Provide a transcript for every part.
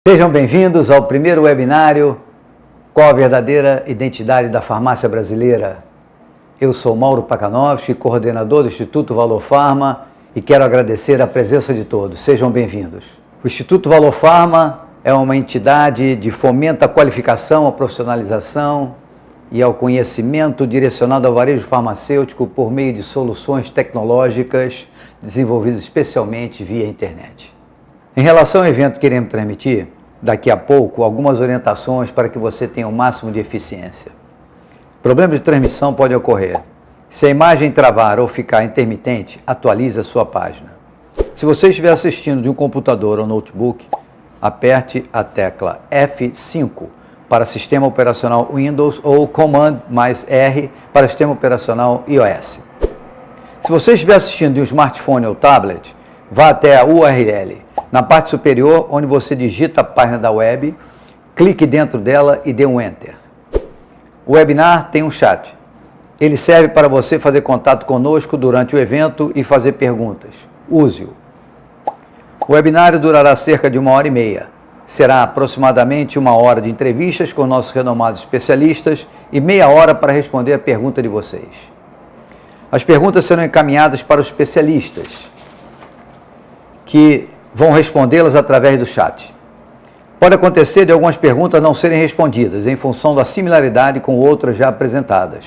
Sejam bem-vindos ao primeiro webinário Qual a verdadeira identidade da farmácia brasileira? Eu sou Mauro Pakanovski, coordenador do Instituto Valor Farma, e quero agradecer a presença de todos. Sejam bem-vindos. O Instituto Valor Farma é uma entidade de fomento à qualificação, à profissionalização e ao conhecimento direcionado ao varejo farmacêutico por meio de soluções tecnológicas desenvolvidas especialmente via internet. Em relação ao evento que iremos transmitir, daqui a pouco, algumas orientações para que você tenha o máximo de eficiência. Problemas de transmissão podem ocorrer. Se a imagem travar ou ficar intermitente, atualize a sua página. Se você estiver assistindo de um computador ou notebook, aperte a tecla F5 para sistema operacional Windows ou Command mais R para sistema operacional iOS. Se você estiver assistindo de um smartphone ou tablet, vá até a URL. Na parte superior, onde você digita a página da web, clique dentro dela e dê um Enter. O webinar tem um chat. Ele serve para você fazer contato conosco durante o evento e fazer perguntas. Use-o. O webinário durará cerca de 1h30. Será aproximadamente 1 hora de entrevistas com nossos renomados especialistas e meia hora para responder a pergunta de vocês. As perguntas serão encaminhadas para os especialistas, que vão respondê-las através do chat. Pode acontecer de algumas perguntas não serem respondidas, em função da similaridade com outras já apresentadas.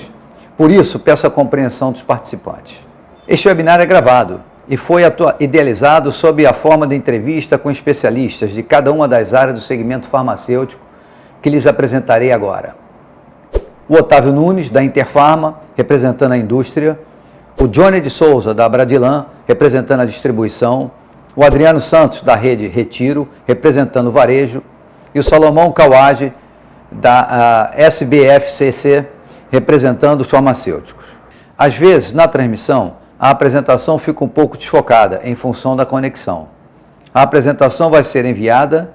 Por isso, peço a compreensão dos participantes. Este webinar é gravado e foi idealizado sob a forma de entrevista com especialistas de cada uma das áreas do segmento farmacêutico que lhes apresentarei agora. O Otávio Nunes, da Interfarma, representando a indústria, o Johnny de Souza, da Bradilan, representando a distribuição, o Adriano Santos, da Rede Retiro, representando o varejo, e o Salomão Kawage, da SBFCC, representando os farmacêuticos. Às vezes, na transmissão, a apresentação fica um pouco desfocada, em função da conexão. A apresentação vai ser enviada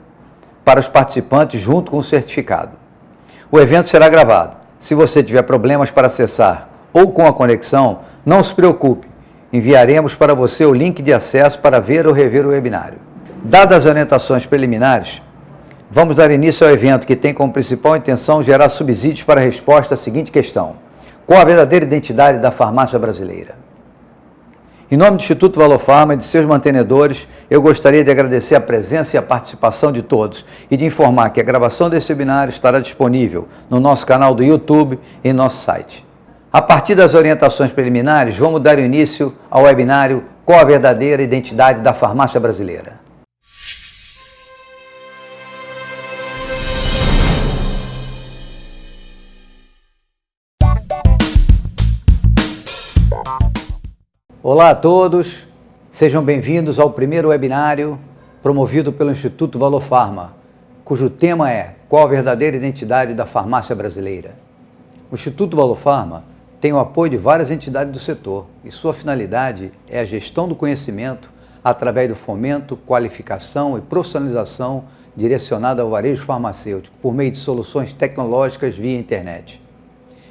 para os participantes junto com o certificado. O evento será gravado. Se você tiver problemas para acessar ou com a conexão, não se preocupe. Enviaremos para você o link de acesso para ver ou rever o webinário. Dadas as orientações preliminares, vamos dar início ao evento que tem como principal intenção gerar subsídios para a resposta à seguinte questão: qual a verdadeira identidade da farmácia brasileira? Em nome do Instituto Valor Farma e de seus mantenedores, eu gostaria de agradecer a presença e a participação de todos e de informar que a gravação desse webinário estará disponível no nosso canal do YouTube e em nosso site. A partir das orientações preliminares, vamos dar início ao webinário Qual a verdadeira identidade da farmácia brasileira? Olá a todos, sejam bem-vindos ao primeiro webinário promovido pelo Instituto Valor Farma, cujo tema é Qual a verdadeira identidade da farmácia brasileira? O Instituto Valor Farma tem o apoio de várias entidades do setor e sua finalidade é a gestão do conhecimento através do fomento, qualificação e profissionalização direcionada ao varejo farmacêutico por meio de soluções tecnológicas via internet.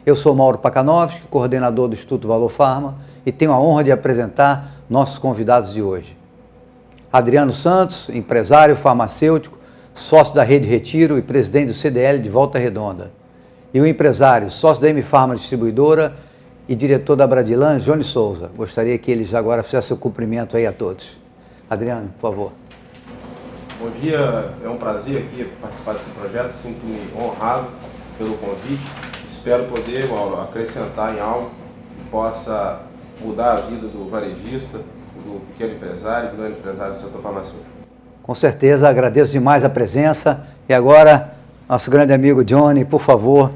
Eu sou Mauro Pakanovski, coordenador do Instituto Valor Farma, e tenho a honra de apresentar nossos convidados de hoje. Adriano Santos, empresário farmacêutico, sócio da Rede Retiro e presidente do CDL de Volta Redonda. E o empresário, sócio da M-Farma Distribuidora e diretor da Bradilan, Johnny Souza. Gostaria que eles agora fizessem o cumprimento aí a todos. Adriano, por favor. Bom dia, é um prazer aqui participar desse projeto, sinto-me honrado pelo convite. Espero poder, Mauro, acrescentar em algo que possa mudar a vida do varejista, do pequeno empresário, do grande empresário do setor farmacêutico. Com certeza, agradeço demais a presença. E agora, nosso grande amigo Johnny, por favor,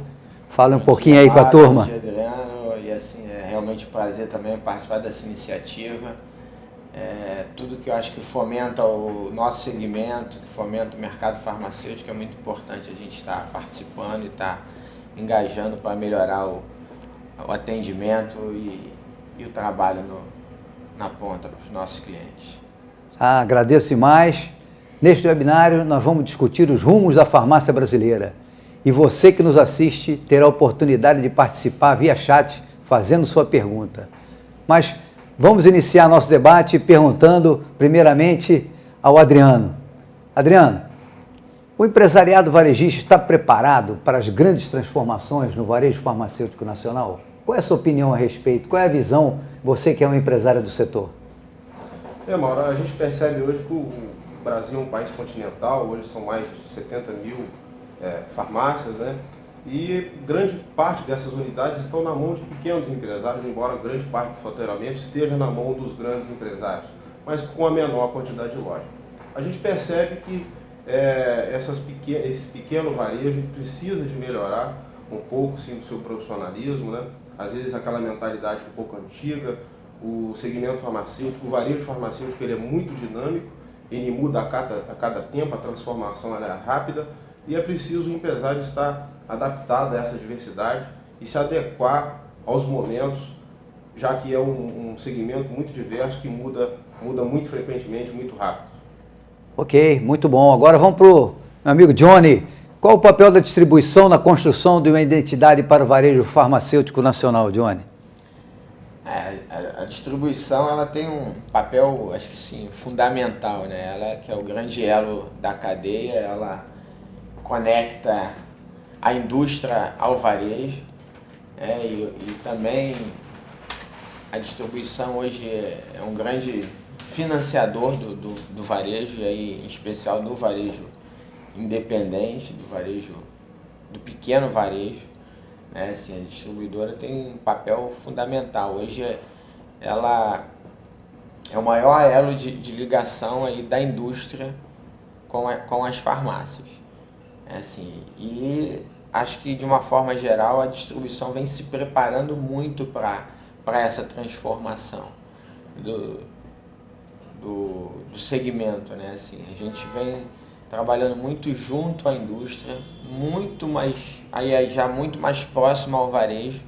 fale um pouquinho aí com a turma. Bom dia, Adriano, e assim, é realmente um prazer também participar dessa iniciativa. Tudo que eu acho que fomenta o nosso segmento, que fomenta o mercado farmacêutico, é muito importante a gente estar participando e estar engajando para melhorar o atendimento e o trabalho na ponta para os nossos clientes. Agradeço demais. Neste webinário, nós vamos discutir os rumos da farmácia brasileira. E você que nos assiste terá a oportunidade de participar via chat, fazendo sua pergunta. Mas vamos iniciar nosso debate perguntando, primeiramente, ao Adriano. Adriano, O empresariado varejista está preparado para as grandes transformações no varejo farmacêutico nacional? Qual é a sua opinião a respeito? Qual é a visão, você que é um empresário do setor? Mauro, a gente percebe hoje que o Brasil é um país continental, hoje são mais de 70 mil farmácias, né? E grande parte dessas unidades estão na mão de pequenos empresários, embora grande parte do faturamento esteja na mão dos grandes empresários, mas com a menor quantidade de loja. A gente percebe que esse pequeno varejo precisa de melhorar um pouco, sim, do seu profissionalismo, né? Às vezes aquela mentalidade um pouco antiga. O segmento farmacêutico, o varejo farmacêutico, ele é muito dinâmico, ele muda a cada tempo, a transformação ela é rápida e é preciso o empresário estar adaptado a essa diversidade e se adequar aos momentos, já que é um segmento muito diverso que muda muito frequentemente, muito rápido. Ok, muito bom. Agora vamos para o meu amigo Johnny. Qual o papel da distribuição na construção de uma identidade para o varejo farmacêutico nacional, Johnny? A distribuição ela tem um papel, acho que sim, fundamental, né? Ela que é o grande elo da cadeia, ela conecta a indústria ao varejo, né? E também a distribuição hoje é um grande financiador do varejo, e aí, em especial do varejo independente, do pequeno varejo. Assim, a distribuidora tem um papel fundamental. Hoje ela é o maior elo de ligação aí da indústria com as farmácias. Assim, e acho que de uma forma geral a distribuição vem se preparando muito para essa transformação do segmento, né? Assim, a gente vem trabalhando muito junto à indústria, muito mais próximo ao varejo,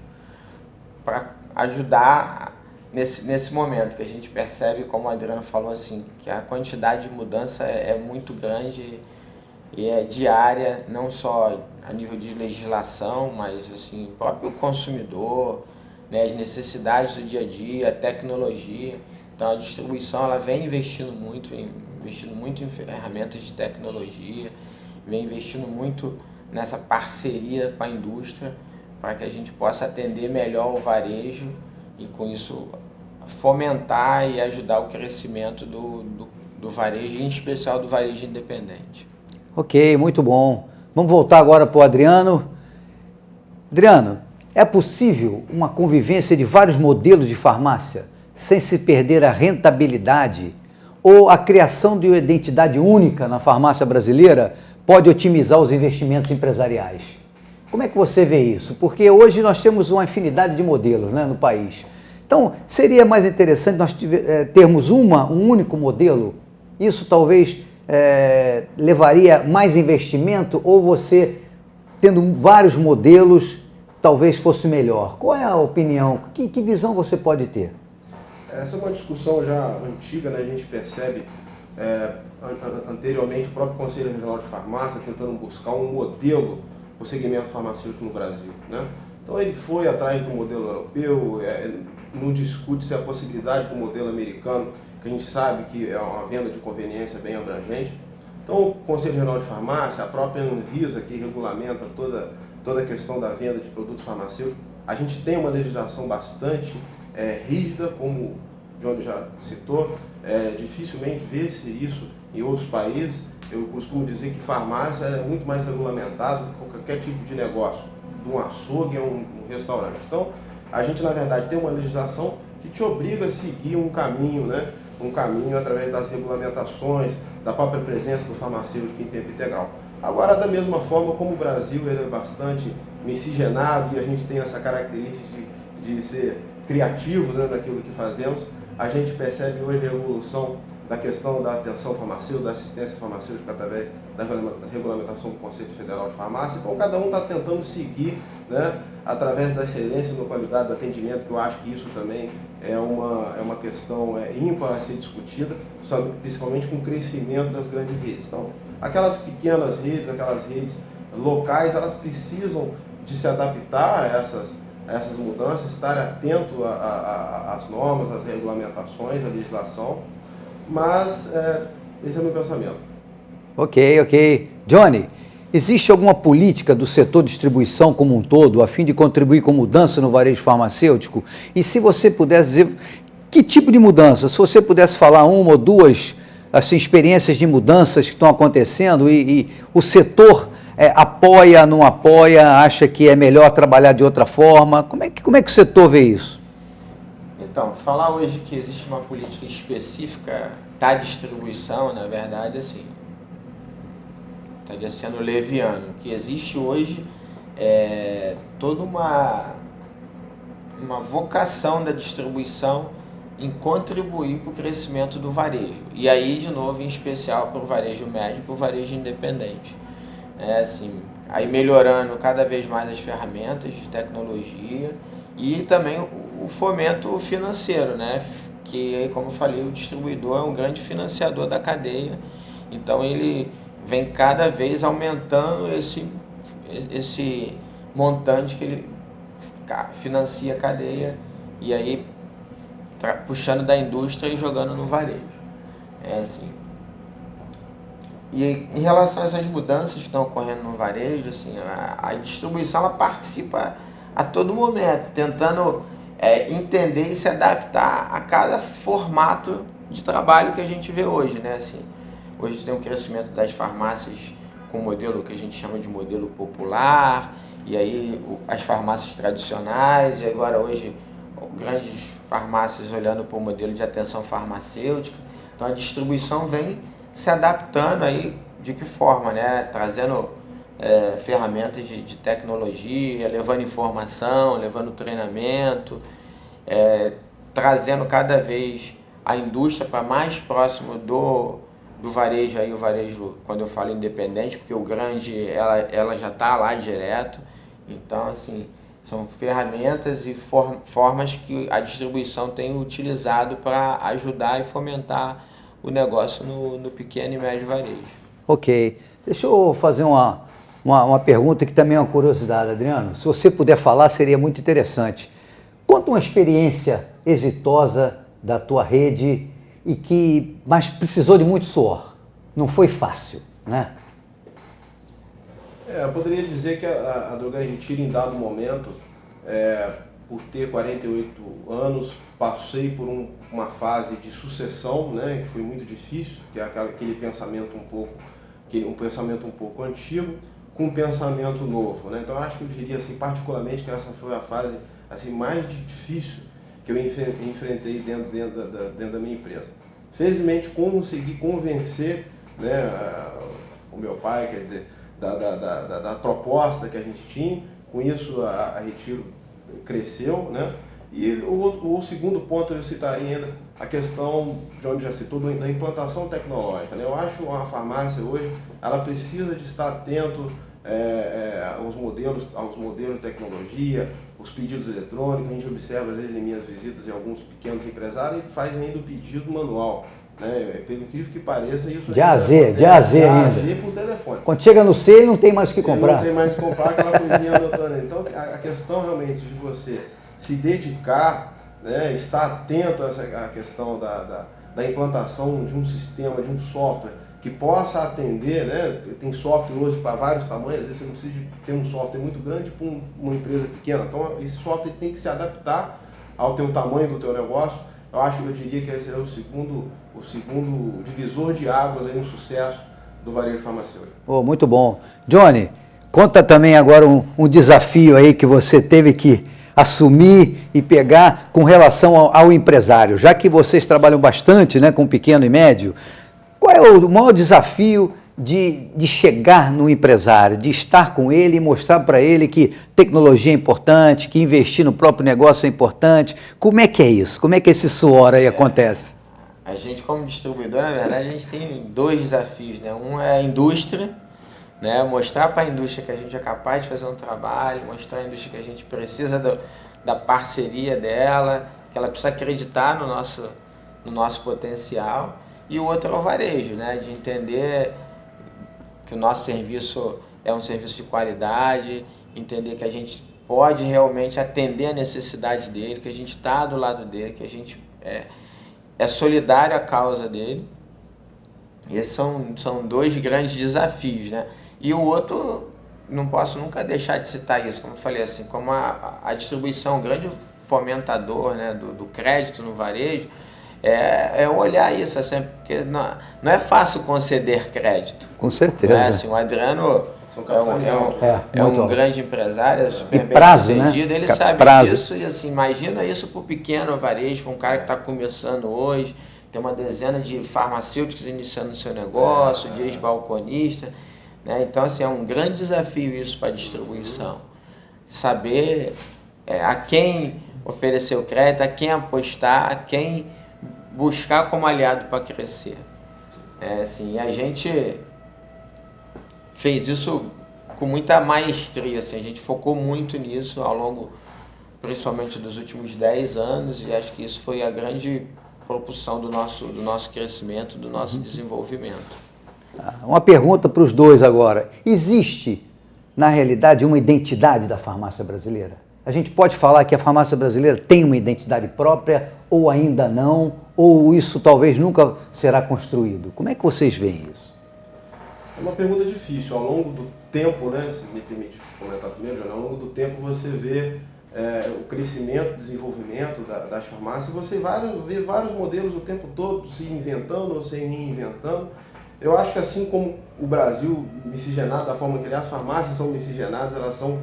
para ajudar nesse momento que a gente percebe, como o Adriano falou, assim, que a quantidade de mudança é muito grande e é diária, não só a nível de legislação, mas assim, o próprio consumidor, né, as necessidades do dia a dia, a tecnologia. Então a distribuição ela vem investindo muito em ferramentas de tecnologia, vem investindo muito nessa parceria com a indústria para que a gente possa atender melhor o varejo e com isso fomentar e ajudar o crescimento do varejo, em especial do varejo independente. Ok, muito bom. Vamos voltar agora para o Adriano. Adriano, é possível uma convivência de vários modelos de farmácia sem se perder a rentabilidade? Ou a criação de uma identidade única na farmácia brasileira pode otimizar os investimentos empresariais? Como é que você vê isso? Porque hoje nós temos uma infinidade de modelos, né, no país. Então, seria mais interessante nós termos um único modelo? Isso talvez levaria mais investimento, ou você, tendo vários modelos, talvez fosse melhor? Qual é a opinião? Que visão você pode ter? Essa é uma discussão já antiga, né? A gente percebe anteriormente o próprio Conselho Regional de Farmácia tentando buscar um modelo para o segmento farmacêutico no Brasil, né? Então ele foi atrás do modelo europeu, não discute-se a possibilidade do modelo americano, que a gente sabe que é uma venda de conveniência bem abrangente. Então o Conselho Regional de Farmácia, a própria Anvisa, que regulamenta toda a questão da venda de produtos farmacêuticos, a gente tem uma legislação bastante rígida, como o Johnny já citou. Dificilmente vê-se isso em outros países. Eu costumo dizer que farmácia é muito mais regulamentado do que qualquer tipo de negócio, de um açougue a um restaurante. Então, a gente, na verdade, tem uma legislação que te obriga a seguir um caminho, né? Um caminho através das regulamentações, da própria presença do farmacêutico em tempo integral. Agora, da mesma forma como o Brasil ele é bastante miscigenado e a gente tem essa característica de ser criativos, né, naquilo que fazemos, a gente percebe hoje a evolução da questão da atenção farmacêutica, da assistência farmacêutica através da regulamentação do Conselho Federal de Farmácia. Então cada um está tentando seguir, né, através da excelência na qualidade do atendimento, que eu acho que isso também é uma questão ímpar a ser discutida, principalmente com o crescimento das grandes redes. Então aquelas pequenas redes, aquelas redes locais, elas precisam de se adaptar a essas mudanças, estar atento às normas, às regulamentações, à legislação, mas esse é o meu pensamento. Ok. Johnny, existe alguma política do setor distribuição como um todo a fim de contribuir com mudança no varejo farmacêutico? E se você pudesse dizer que tipo de mudança, se você pudesse falar uma ou duas assim, experiências de mudanças que estão acontecendo e o setor apoia, não apoia, acha que é melhor trabalhar de outra forma, como é que o setor vê isso? Então, falar hoje que existe uma política específica da distribuição, na verdade, assim, estaria sendo leviano. O que existe hoje é toda uma vocação da distribuição em contribuir para o crescimento do varejo. E aí, de novo, em especial para o varejo médio e para o varejo independente. Assim, aí melhorando cada vez mais as ferramentas de tecnologia e também o fomento financeiro, né? Que, como eu falei, o distribuidor é um grande financiador da cadeia, então ele vem cada vez aumentando esse montante que ele financia a cadeia e aí puxando da indústria e jogando no varejo. Assim. E em relação a essas mudanças que estão ocorrendo no varejo, assim, a distribuição ela participa a todo momento, tentando entender e se adaptar a cada formato de trabalho que a gente vê hoje, né? Assim, hoje tem um crescimento das farmácias com modelo que a gente chama de modelo popular, e aí as farmácias tradicionais, e agora hoje grandes farmácias olhando para o modelo de atenção farmacêutica. Então a distribuição vem se adaptando aí, de que forma, né? Trazendo ferramentas de tecnologia, levando informação, levando treinamento, trazendo cada vez a indústria para mais próximo do varejo, aí o varejo, quando eu falo independente, porque o grande, ela já está lá direto. Então, assim, são ferramentas e formas que a distribuição tem utilizado para ajudar e fomentar o negócio no pequeno e médio varejo. Ok. Deixa eu fazer uma pergunta que também é uma curiosidade, Adriano. Se você puder falar, seria muito interessante. Conta uma experiência exitosa da tua rede mas precisou de muito suor. Não foi fácil, né? Eu poderia dizer que a Drogarias Retiro, em dado momento, por ter 48 anos, passei por uma fase de sucessão, né, que foi muito difícil, que é aquele pensamento um pensamento um pouco antigo com um pensamento novo, né? Então acho que eu diria assim, particularmente, que essa foi a fase assim mais difícil que eu enfrentei dentro da minha empresa. Felizmente consegui convencer, né, o meu pai, quer dizer, da proposta que a gente tinha. Com isso a Retiro cresceu, né? E o segundo ponto eu citaria ainda a questão, de onde já citou, da implantação tecnológica, né? Eu acho que a farmácia hoje ela precisa de estar atento aos modelos de tecnologia, os pedidos eletrônicos. A gente observa às vezes em minhas visitas em alguns pequenos empresários e faz ainda o pedido manual, né? Pelo incrível que pareça, isso de A a Z ainda. Por telefone. Quando chega no C, ele não tem mais o que comprar. Não tem mais o que comprar, aquela coisinha anotando. Então a questão realmente de você se dedicar, né, estar atento a essa questão da implantação de um sistema, de um software que possa atender, né? Tem software hoje para vários tamanhos, às vezes você não precisa ter um software muito grande para uma empresa pequena. Então esse software tem que se adaptar ao teu tamanho do teu negócio. Eu diria que esse é o segundo divisor de águas aí no sucesso do varejo farmacêutico. Oh, muito bom. Johnny, conta também agora um desafio aí que você teve que assumir e pegar com relação ao empresário. Já que vocês trabalham bastante, né, com pequeno e médio, qual é o maior desafio de chegar no empresário, de estar com ele e mostrar para ele que tecnologia é importante, que investir no próprio negócio é importante? Como é que é isso? Como é que esse suor aí acontece? A gente, como distribuidor, na verdade, a gente tem dois desafios, né? Um é a indústria, né? Mostrar para a indústria que a gente é capaz de fazer um trabalho, mostrar à indústria que a gente precisa da parceria dela, que ela precisa acreditar no nosso potencial. E o outro é o varejo, né? De entender que o nosso serviço é um serviço de qualidade, entender que a gente pode realmente atender a necessidade dele, que a gente está do lado dele, que a gente é solidário à causa dele Esses são dois grandes desafios, né? E o outro, não posso nunca deixar de citar isso, como eu falei, assim, como a distribuição, um grande fomentador, né, do crédito no varejo, é olhar isso, assim, porque não é fácil conceder crédito. Com certeza. Né? Assim, o Adriano é um grande empresário, é super bem prazo, sucedido, né? ele sabe prazo. disso, e assim, imagina isso para o pequeno varejo, para um cara que está começando hoje, tem uma dezena de farmacêuticos iniciando o seu negócio, de ex-balconista, né? Então, assim, é um grande desafio isso para a distribuição. Saber a quem oferecer o crédito, a quem apostar, a quem buscar como aliado para crescer. Assim, a gente fez isso com muita maestria, assim, a gente focou muito nisso ao longo, principalmente dos últimos 10 anos, e acho que isso foi a grande propulsão do nosso crescimento, do nosso desenvolvimento. Uma pergunta para os dois agora. Existe, na realidade, uma identidade da farmácia brasileira? A gente pode falar que a farmácia brasileira tem uma identidade própria ou ainda não? Ou isso talvez nunca será construído? Como é que vocês veem isso? É uma pergunta difícil. Ao longo do tempo, né, se me permite comentar primeiro, ao longo do tempo você vê o crescimento, o desenvolvimento das farmácias, você vê vários modelos o tempo todo se inventando ou se reinventando. Eu acho que assim como o Brasil miscigenado, da forma que as farmácias são miscigenadas, elas são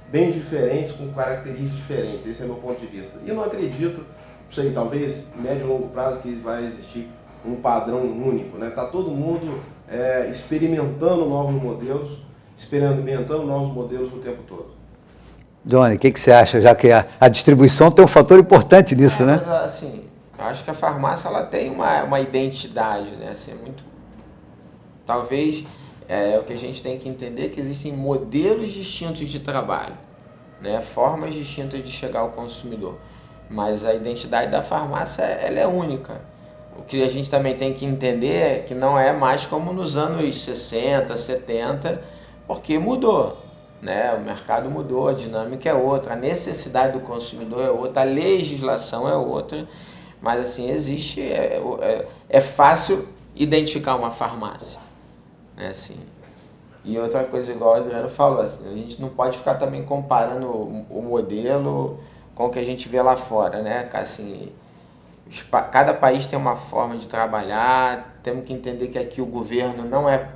bem diferentes, com características diferentes. Esse é o meu ponto de vista. E eu não acredito, não sei, talvez médio e longo prazo, que vai existir um padrão único, né? Tá todo mundo experimentando novos modelos o tempo todo. Johnny, o que você acha, já que a distribuição tem um fator importante nisso, né? Mas, assim, eu acho que a farmácia ela tem uma identidade, né? Assim, muito... Talvez o que a gente tem que entender é que existem modelos distintos de trabalho, né? Formas distintas de chegar ao consumidor. Mas a identidade da farmácia ela é única. O que a gente também tem que entender é que não é mais como nos anos 60, 70, porque mudou. Né? O mercado mudou, a dinâmica é outra, a necessidade do consumidor é outra, a legislação é outra, mas assim, existe, é fácil identificar uma farmácia. Né? Assim, e outra coisa, igual o Adriano falou, assim, a gente não pode ficar também comparando o modelo com o que a gente vê lá fora. Né? Assim, cada país tem uma forma de trabalhar, temos que entender que aqui o governo não é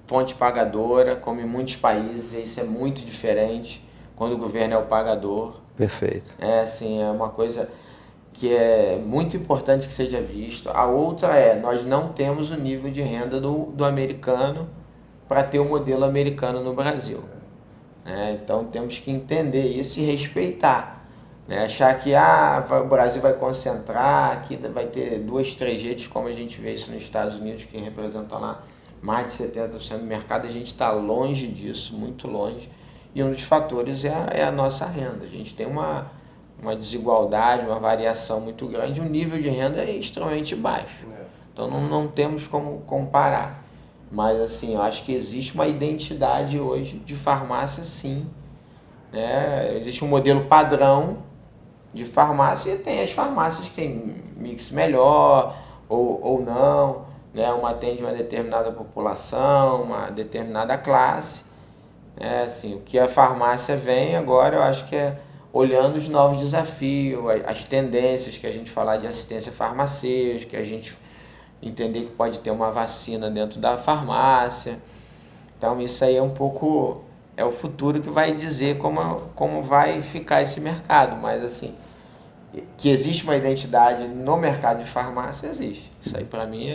fonte pagadora, como em muitos países, isso é muito diferente quando o governo é o pagador. Perfeito. Assim, é uma coisa que é muito importante que seja visto. A outra nós não temos o nível de renda do americano para ter o modelo americano no Brasil. Então temos que entender isso e respeitar. Achar que o Brasil vai concentrar, que vai ter 2, 3 redes, como a gente vê isso nos Estados Unidos, que representam lá mais de 70% do mercado, a gente está longe disso, muito longe. E um dos fatores é a nossa renda. A gente tem uma desigualdade, uma variação muito grande, o nível de renda é extremamente baixo. Então não temos como comparar. Mas assim, eu acho que existe uma identidade hoje de farmácia, sim. Existe um modelo padrão de farmácia e tem as farmácias que tem mix melhor ou não. Uma atende uma determinada população, uma determinada classe. Assim, o que a farmácia vem agora, eu acho que olhando os novos desafios, as tendências, que a gente falar de assistência farmacêutica, que a gente entender que pode ter uma vacina dentro da farmácia. Então isso aí é um pouco, o futuro que vai dizer como vai ficar esse mercado, mas assim, que existe uma identidade no mercado de farmácia, existe. Isso aí para mim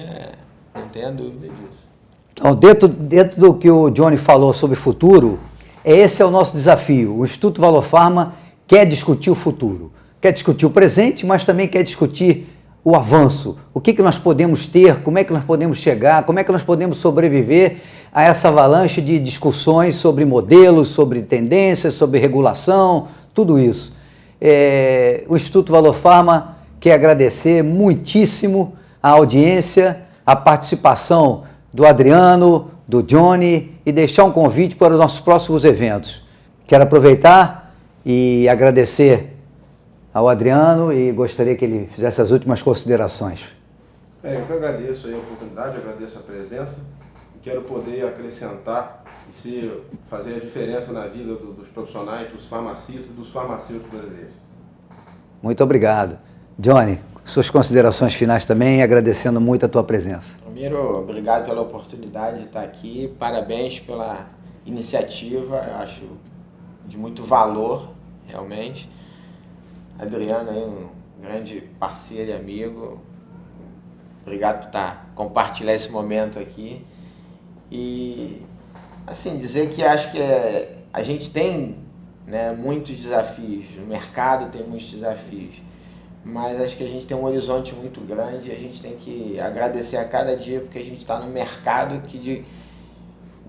não tenha dúvida disso. Então, dentro do que o Johnny falou sobre futuro, esse é o nosso desafio. O Instituto Valor Farma quer discutir o futuro, quer discutir o presente, mas também quer discutir o avanço. O que nós podemos ter, como é que nós podemos chegar, como é que nós podemos sobreviver a essa avalanche de discussões sobre modelos, sobre tendências, sobre regulação, tudo isso. O Instituto Valor Farma quer agradecer muitíssimo a audiência, a participação do Adriano, do Johnny e deixar um convite para os nossos próximos eventos. Quero aproveitar e agradecer ao Adriano e gostaria que ele fizesse as últimas considerações. Eu que agradeço aí a oportunidade, agradeço a presença e quero poder acrescentar e fazer a diferença na vida dos profissionais, dos farmacistas e dos farmacêuticos brasileiros. Muito obrigado. Johnny, suas considerações finais também, agradecendo muito a tua presença. Primeiro, obrigado pela oportunidade de estar aqui, parabéns pela iniciativa, eu acho de muito valor, realmente. Adriano aí, um grande parceiro e amigo, obrigado por compartilhar esse momento aqui. E, assim, dizer que acho que a gente tem, né, muitos desafios, o mercado tem muitos desafios, mas acho que a gente tem um horizonte muito grande e a gente tem que agradecer a cada dia porque a gente está num mercado que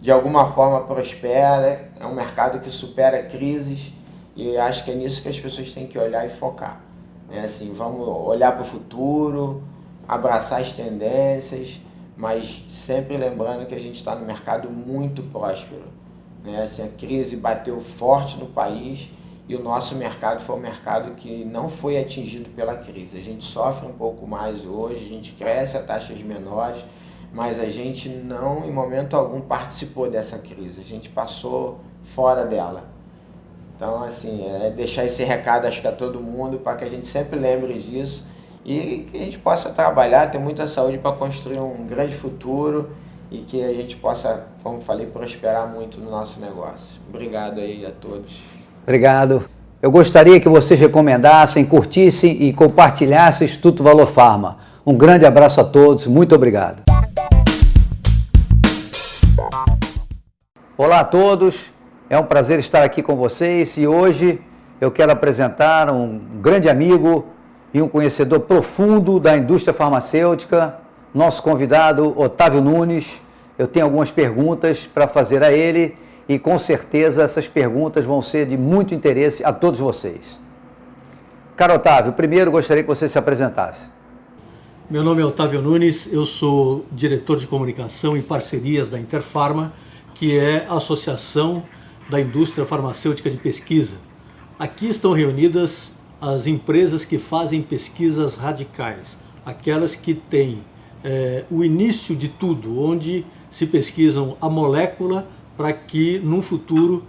de alguma forma prospera, é um mercado que supera crises e acho que é nisso que as pessoas têm que olhar e focar. Assim, vamos olhar para o futuro, abraçar as tendências, mas sempre lembrando que a gente está num mercado muito próspero. Assim, a crise bateu forte no país e o nosso mercado foi um mercado que não foi atingido pela crise. A gente sofre um pouco mais hoje, a gente cresce a taxas menores, mas a gente não, em momento algum, participou dessa crise. A gente passou fora dela. Então, assim, deixar esse recado, acho que a todo mundo, para que a gente sempre lembre disso e que a gente possa trabalhar, ter muita saúde para construir um grande futuro e que a gente possa, como falei, prosperar muito no nosso negócio. Obrigado aí a todos. Obrigado. Eu gostaria que vocês recomendassem, curtissem e compartilhassem o Instituto Valor Farma. Um grande abraço a todos, muito obrigado. Olá a todos, é um prazer estar aqui com vocês e hoje eu quero apresentar um grande amigo e um conhecedor profundo da indústria farmacêutica, nosso convidado Otávio Nunes. Eu tenho algumas perguntas para fazer a ele e com certeza essas perguntas vão ser de muito interesse a todos vocês. Caro Otávio, primeiro gostaria que você se apresentasse. Meu nome é Otávio Nunes, eu sou diretor de comunicação e parcerias da Interfarma, que é a Associação da Indústria Farmacêutica de Pesquisa. Aqui estão reunidas as empresas que fazem pesquisas radicais, aquelas que têm o início de tudo, onde se pesquisam a molécula para que, num futuro,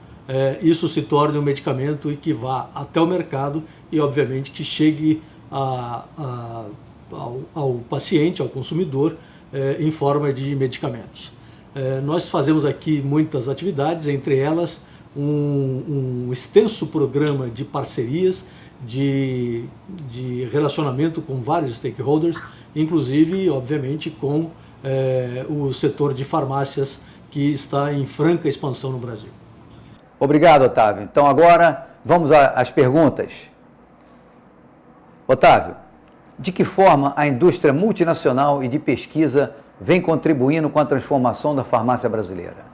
isso se torne um medicamento e que vá até o mercado e, obviamente, que chegue ao paciente, ao consumidor, em forma de medicamentos. Nós fazemos aqui muitas atividades, entre elas um extenso programa de parcerias, de relacionamento com vários stakeholders, inclusive, obviamente, com o setor de farmácias, que está em franca expansão no Brasil. Obrigado, Otávio. Então agora vamos às perguntas. Otávio, de que forma a indústria multinacional e de pesquisa vem contribuindo com a transformação da farmácia brasileira?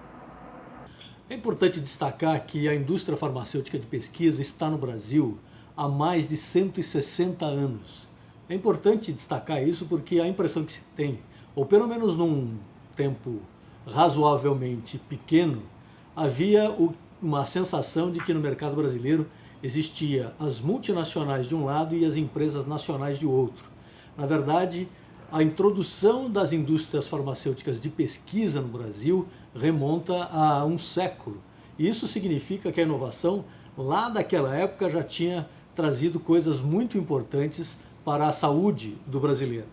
É importante destacar que a indústria farmacêutica de pesquisa está no Brasil há mais de 160 anos. É importante destacar isso porque a impressão que se tem, ou pelo menos num tempo razoavelmente pequeno, havia uma sensação de que no mercado brasileiro existia as multinacionais de um lado e as empresas nacionais de outro. Na verdade, a introdução das indústrias farmacêuticas de pesquisa no Brasil remonta a um século. E isso significa que a inovação, lá daquela época, já tinha trazido coisas muito importantes para a saúde do brasileiro.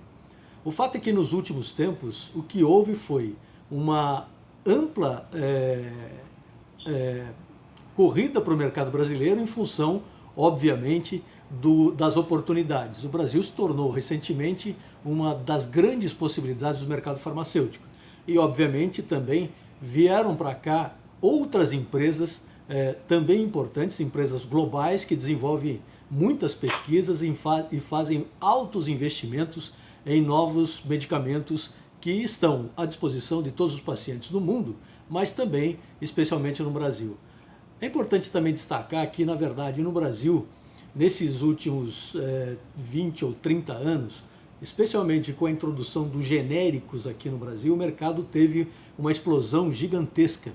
O fato é que nos últimos tempos o que houve foi uma ampla corrida para o mercado brasileiro em função, obviamente, das oportunidades. O Brasil se tornou recentemente uma das grandes possibilidades do mercado farmacêutico. E, obviamente, também vieram para cá outras empresas também importantes, empresas globais que desenvolvem muitas pesquisas e fazem altos investimentos em novos medicamentos que estão à disposição de todos os pacientes do mundo, mas também, especialmente no Brasil. É importante também destacar que, na verdade, no Brasil, nesses últimos 20 ou 30 anos, especialmente com a introdução dos genéricos aqui no Brasil, o mercado teve uma explosão gigantesca.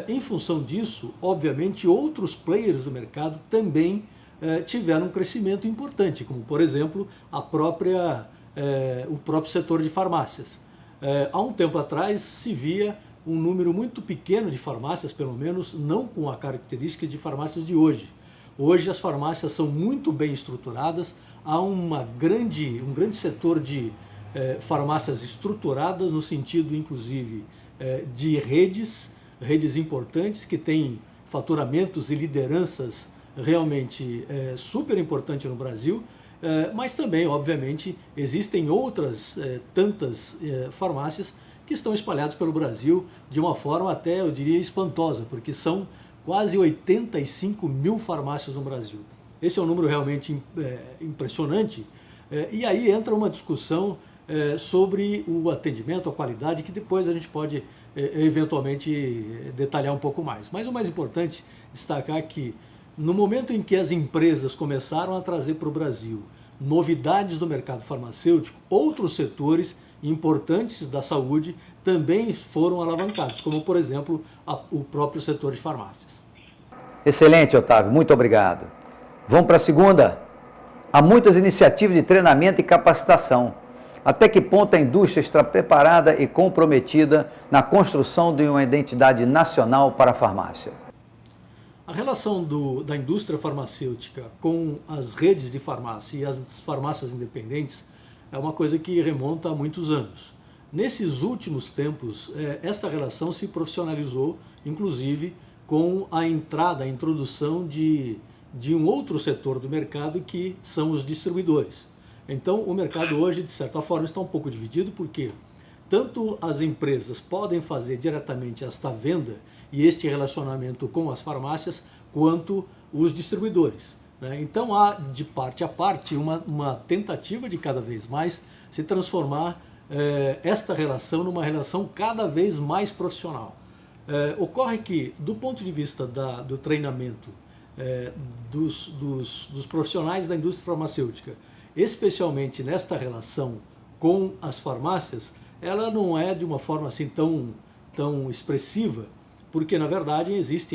Em função disso, obviamente, outros players do mercado também tiveram um crescimento importante, como, por exemplo, a própria o próprio setor de farmácias. Há um tempo atrás se via um número muito pequeno de farmácias, pelo menos não com a característica de farmácias de hoje. Hoje as farmácias são muito bem estruturadas, há um grande setor de farmácias estruturadas no sentido, inclusive, de redes importantes que têm faturamentos e lideranças realmente super importantes no Brasil, mas também, obviamente, existem outras tantas farmácias que estão espalhadas pelo Brasil de uma forma até, eu diria, espantosa, porque são quase 85 mil farmácias no Brasil. Esse é um número realmente impressionante, e aí entra uma discussão sobre o atendimento, a qualidade, que depois a gente pode eventualmente detalhar um pouco mais. Mas o mais importante destacar que no momento em que as empresas começaram a trazer para o Brasil novidades do mercado farmacêutico, outros setores importantes da saúde também foram alavancados, como por exemplo o próprio setor de farmácias. Excelente, Otávio, muito obrigado. Vamos para a segunda? Há muitas iniciativas de treinamento e capacitação. Até que ponto a indústria está preparada e comprometida na construção de uma identidade nacional para a farmácia? A relação da indústria farmacêutica com as redes de farmácia e as farmácias independentes é uma coisa que remonta a muitos anos. Nesses últimos tempos, essa relação se profissionalizou, inclusive com a introdução de um outro setor do mercado, que são os distribuidores. Então, o mercado hoje, de certa forma, está um pouco dividido, porque tanto as empresas podem fazer diretamente esta venda e este relacionamento com as farmácias, quanto os distribuidores, né? Então, há, de parte a parte, uma tentativa de cada vez mais se transformar esta relação numa relação cada vez mais profissional. Ocorre que, do ponto de vista do treinamento dos profissionais da indústria farmacêutica, especialmente nesta relação com as farmácias, ela não é de uma forma assim tão expressiva, porque na verdade existe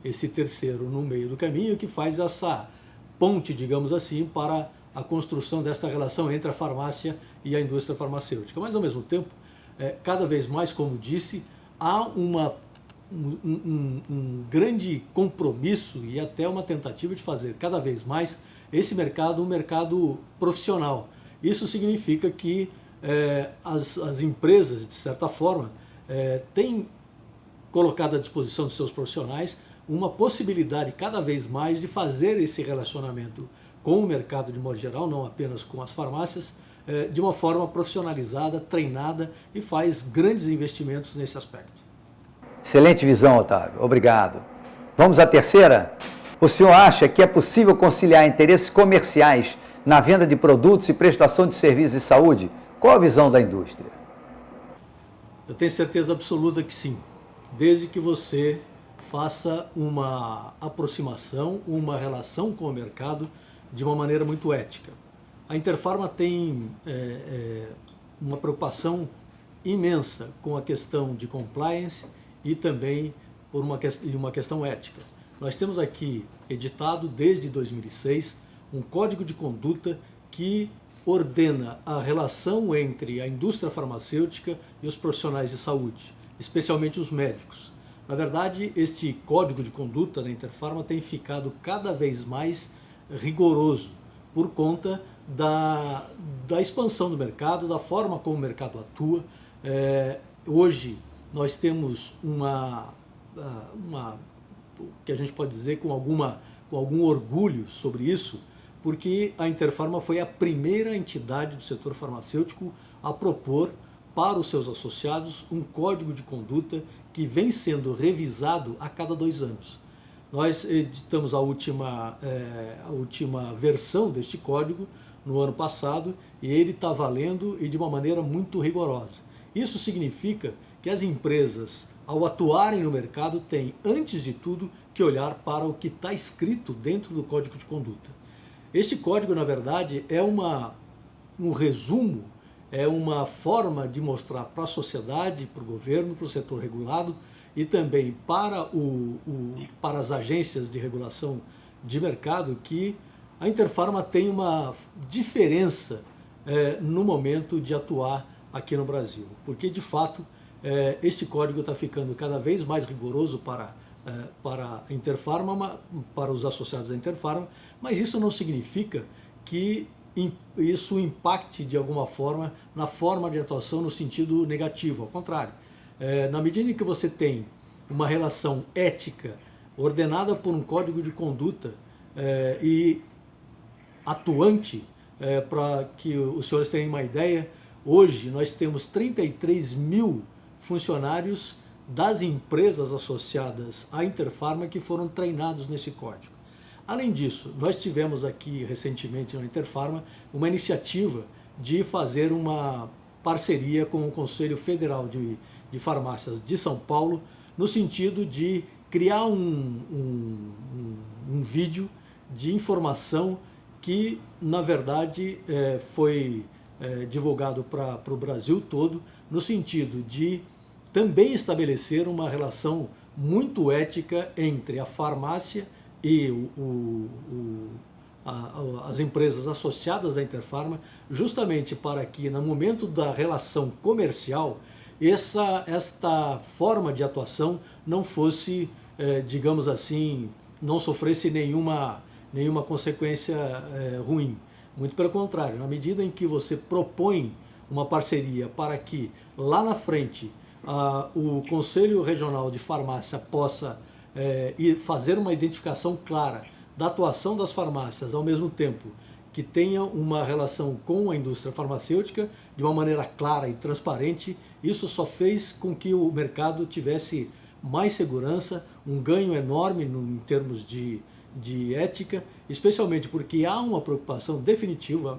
esse terceiro no meio do caminho que faz essa ponte, digamos assim, para a construção desta relação entre a farmácia e a indústria farmacêutica. Mas ao mesmo tempo, cada vez mais, como disse, há um grande compromisso e até uma tentativa de fazer cada vez mais esse mercado um mercado profissional. Isso significa que as empresas, de certa forma, têm colocado à disposição dos seus profissionais uma possibilidade cada vez mais de fazer esse relacionamento com o mercado de modo geral, não apenas com as farmácias, de uma forma profissionalizada, treinada, e faz grandes investimentos nesse aspecto. Excelente visão, Otávio. Obrigado. Vamos à terceira? O senhor acha que é possível conciliar interesses comerciais na venda de produtos e prestação de serviços de saúde? Qual a visão da indústria? Eu tenho certeza absoluta que sim, desde que você faça uma aproximação, uma relação com o mercado de uma maneira muito ética. A Interpharma tem uma preocupação imensa com a questão de compliance e também por uma questão ética. Nós temos aqui editado desde 2006 um código de conduta que ordena a relação entre a indústria farmacêutica e os profissionais de saúde, especialmente os médicos. Na verdade, este código de conduta da Interpharma tem ficado cada vez mais rigoroso por conta da expansão do mercado, da forma como o mercado atua. Hoje nós temos que a gente pode dizer com algum orgulho sobre isso, porque a Interpharma foi a primeira entidade do setor farmacêutico a propor para os seus associados um código de conduta que vem sendo revisado a cada 2 anos. Nós editamos a última versão deste código no ano passado e ele está valendo e de uma maneira muito rigorosa. Isso significa que as empresas, ao atuarem no mercado, têm, antes de tudo, que olhar para o que está escrito dentro do código de conduta. Este código, na verdade, é um resumo, é uma forma de mostrar para a sociedade, para o governo, para o setor regulado e também para as agências de regulação de mercado que a Interpharma tem uma diferença no momento de atuar aqui no Brasil. Porque, de fato, este código está ficando cada vez mais rigoroso para a Interpharma, para os associados da Interpharma, mas isso não significa que isso impacte de alguma forma na forma de atuação no sentido negativo, ao contrário. Na medida em que você tem uma relação ética ordenada por um código de conduta e atuante, para que os senhores tenham uma ideia, hoje nós temos 33 mil funcionários das empresas associadas à Interpharma que foram treinados nesse código. Além disso, nós tivemos aqui recentemente na Interpharma uma iniciativa de fazer uma parceria com o Conselho Federal de Farmácias de São Paulo, no sentido de criar um vídeo de informação que, na verdade, foi divulgado para o Brasil todo, no sentido de também estabelecer uma relação muito ética entre a farmácia e as empresas associadas à Interpharma, justamente para que, no momento da relação comercial, esta forma de atuação não fosse, digamos assim, não sofresse nenhuma consequência ruim. Muito pelo contrário, na medida em que você propõe uma parceria para que lá na frente o Conselho Regional de Farmácia possa fazer uma identificação clara da atuação das farmácias, ao mesmo tempo que tenha uma relação com a indústria farmacêutica de uma maneira clara e transparente, isso só fez com que o mercado tivesse mais segurança, um ganho enorme em termos de ética, especialmente porque há uma preocupação definitiva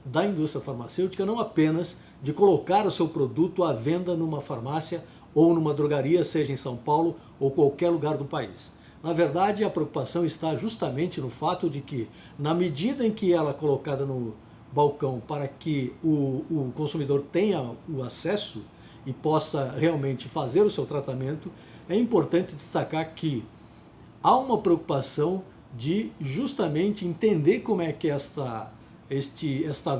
da indústria farmacêutica, não apenas de colocar o seu produto à venda numa farmácia ou numa drogaria, seja em São Paulo ou qualquer lugar do país. Na verdade, a preocupação está justamente no fato de que, na medida em que ela é colocada no balcão para que o consumidor tenha o acesso e possa realmente fazer o seu tratamento, é importante destacar que há uma preocupação de justamente entender como é que esta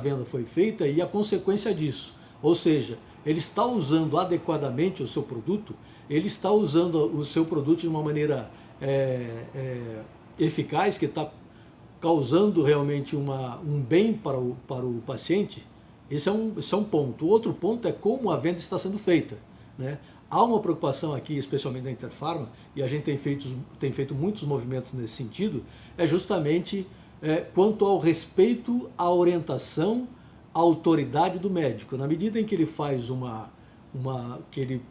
venda foi feita e a consequência disso. Ou seja, ele está usando adequadamente o seu produto, ele está usando o seu produto de uma maneira eficaz, que está causando realmente um bem para o paciente. Esse é um ponto. O outro ponto é como a venda está sendo feita, né? Há uma preocupação aqui, especialmente da Interpharma, e a gente tem feito muitos movimentos nesse sentido, é justamente quanto ao respeito à orientação, à autoridade do médico. Na medida em que ele faz que ele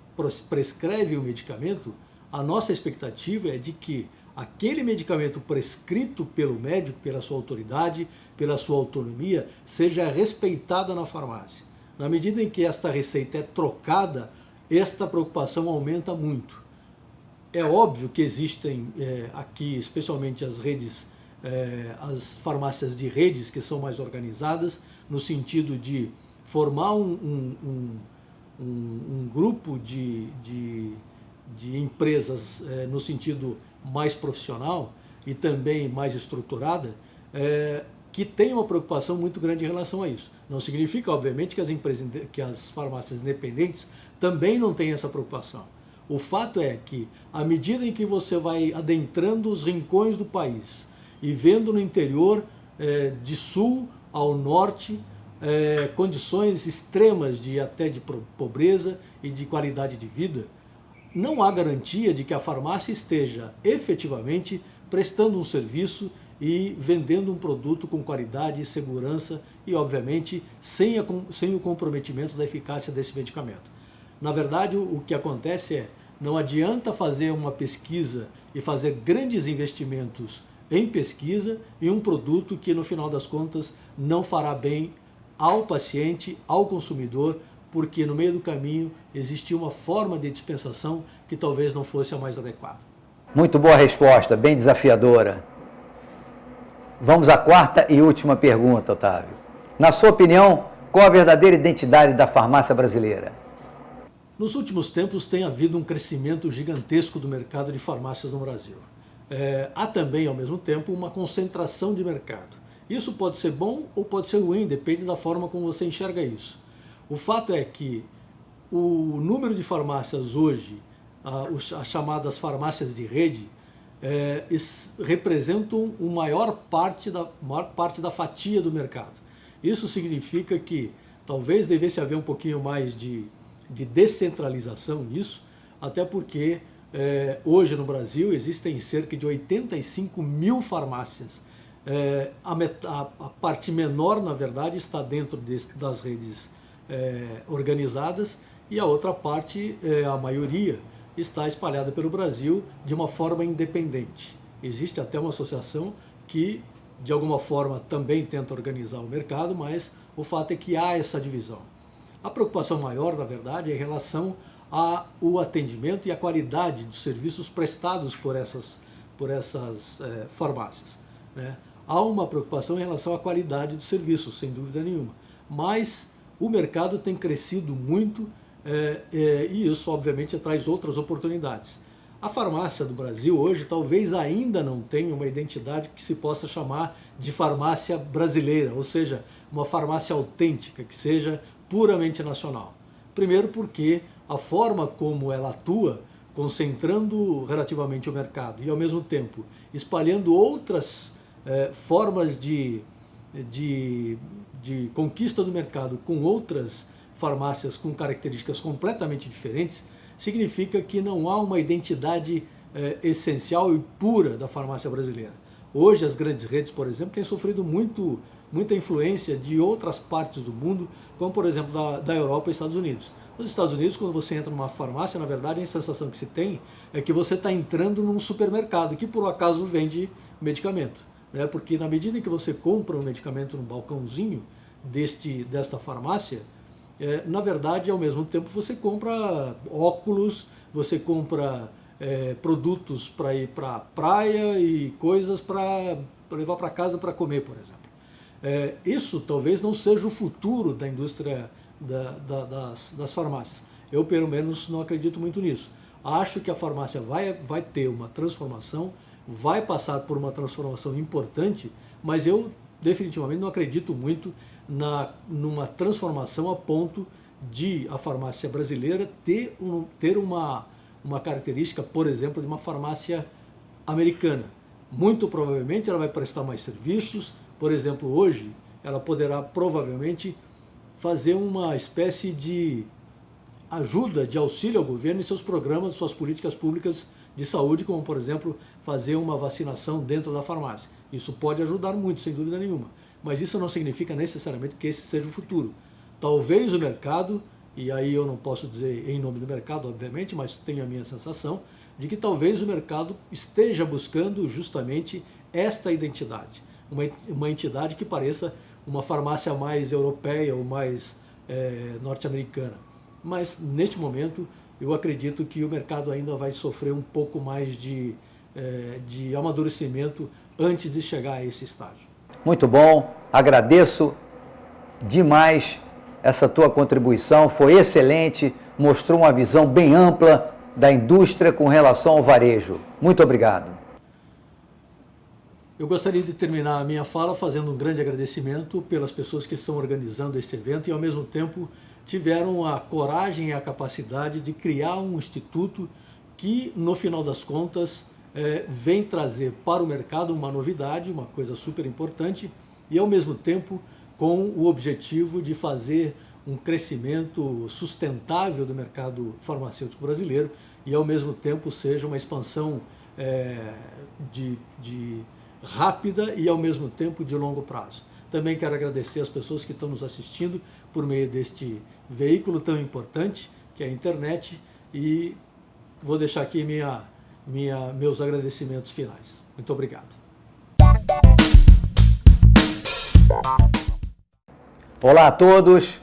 prescreve o medicamento, a nossa expectativa é de que aquele medicamento prescrito pelo médico, pela sua autoridade, pela sua autonomia, seja respeitada na farmácia. Na medida em que esta receita é trocada, esta preocupação aumenta muito. É óbvio que existem aqui, especialmente as farmácias de redes, que são mais organizadas, no sentido de formar um grupo de empresas no sentido mais profissional e também mais estruturada, que tem uma preocupação muito grande em relação a isso. Não significa, obviamente, que as farmácias independentes também não têm essa preocupação. O fato é que, à medida em que você vai adentrando os rincões do país e vendo no interior, de sul ao norte, condições extremas até de pobreza e de qualidade de vida, não há garantia de que a farmácia esteja efetivamente prestando um serviço e vendendo um produto com qualidade e segurança e, obviamente, sem o comprometimento da eficácia desse medicamento. Na verdade, o que acontece não adianta fazer uma pesquisa e fazer grandes investimentos em pesquisa e um produto que, no final das contas, não fará bem ao paciente, ao consumidor, porque no meio do caminho existia uma forma de dispensação que talvez não fosse a mais adequada. Muito boa resposta, bem desafiadora. Vamos à quarta e última pergunta, Otávio. Na sua opinião, qual a verdadeira identidade da farmácia brasileira? Nos últimos tempos tem havido um crescimento gigantesco do mercado de farmácias no Brasil. Há também, ao mesmo tempo, uma concentração de mercado. Isso pode ser bom ou pode ser ruim, depende da forma como você enxerga isso. O fato é que o número de farmácias hoje, as chamadas farmácias de rede, representam a maior parte da fatia do mercado. Isso significa que talvez devesse haver um pouquinho mais de descentralização nisso, até porque hoje no Brasil existem cerca de 85 mil farmácias. A parte menor, na verdade, está dentro das redes organizadas e a outra parte, a maioria, está espalhada pelo Brasil de uma forma independente. Existe até uma associação que, de alguma forma, também tenta organizar o mercado, mas o fato é que há essa divisão. A preocupação maior, na verdade, é em relação ao atendimento e à qualidade dos serviços prestados por essas farmácias, né? Há uma preocupação em relação à qualidade dos serviços, sem dúvida nenhuma, mas o mercado tem crescido muito e isso, obviamente, traz outras oportunidades. A farmácia do Brasil hoje talvez ainda não tenha uma identidade que se possa chamar de farmácia brasileira, ou seja, uma farmácia autêntica, que seja puramente nacional. Primeiro porque a forma como ela atua, concentrando relativamente o mercado e ao mesmo tempo espalhando outras formas de conquista do mercado com outras farmácias com características completamente diferentes, significa que não há uma identidade essencial e pura da farmácia brasileira. Hoje as grandes redes, por exemplo, têm sofrido muita influência de outras partes do mundo, como por exemplo da Europa e Estados Unidos. Nos Estados Unidos, quando você entra numa farmácia, na verdade a sensação que se tem é que você está entrando num supermercado que por acaso vende medicamento, né? Porque na medida em que você compra um medicamento no balcãozinho desta farmácia, na verdade, ao mesmo tempo, você compra óculos, você compra produtos para ir para a praia e coisas para levar para casa para comer, por exemplo. Isso talvez não seja o futuro da indústria das farmácias. Eu, pelo menos, não acredito muito nisso. Acho que a farmácia vai ter uma transformação, vai passar por uma transformação importante, mas eu definitivamente não acredito muito numa transformação a ponto de a farmácia brasileira ter uma característica, por exemplo, de uma farmácia americana. Muito provavelmente ela vai prestar mais serviços. Por exemplo, hoje ela poderá provavelmente fazer uma espécie de ajuda, de auxílio ao governo em seus programas, suas políticas públicas de saúde, como por exemplo fazer uma vacinação dentro da farmácia. Isso pode ajudar muito, sem dúvida nenhuma. Mas isso não significa necessariamente que esse seja o futuro. Talvez o mercado, e aí eu não posso dizer em nome do mercado, obviamente, mas tenho a minha sensação de que talvez o mercado esteja buscando justamente esta identidade. Uma entidade que pareça uma farmácia mais europeia ou mais norte-americana. Mas neste momento eu acredito que o mercado ainda vai sofrer um pouco mais de amadurecimento antes de chegar a esse estágio. Muito bom, agradeço demais essa tua contribuição, foi excelente, mostrou uma visão bem ampla da indústria com relação ao varejo. Muito obrigado. Eu gostaria de terminar a minha fala fazendo um grande agradecimento pelas pessoas que estão organizando este evento e ao mesmo tempo tiveram a coragem e a capacidade de criar um instituto que, no final das contas, vem trazer para o mercado uma novidade, uma coisa super importante, e ao mesmo tempo com o objetivo de fazer um crescimento sustentável do mercado farmacêutico brasileiro e ao mesmo tempo seja uma expansão rápida e ao mesmo tempo de longo prazo. Também quero agradecer as pessoas que estão nos assistindo por meio deste veículo tão importante que é a internet e vou deixar aqui meus agradecimentos finais. Muito obrigado. Olá a todos,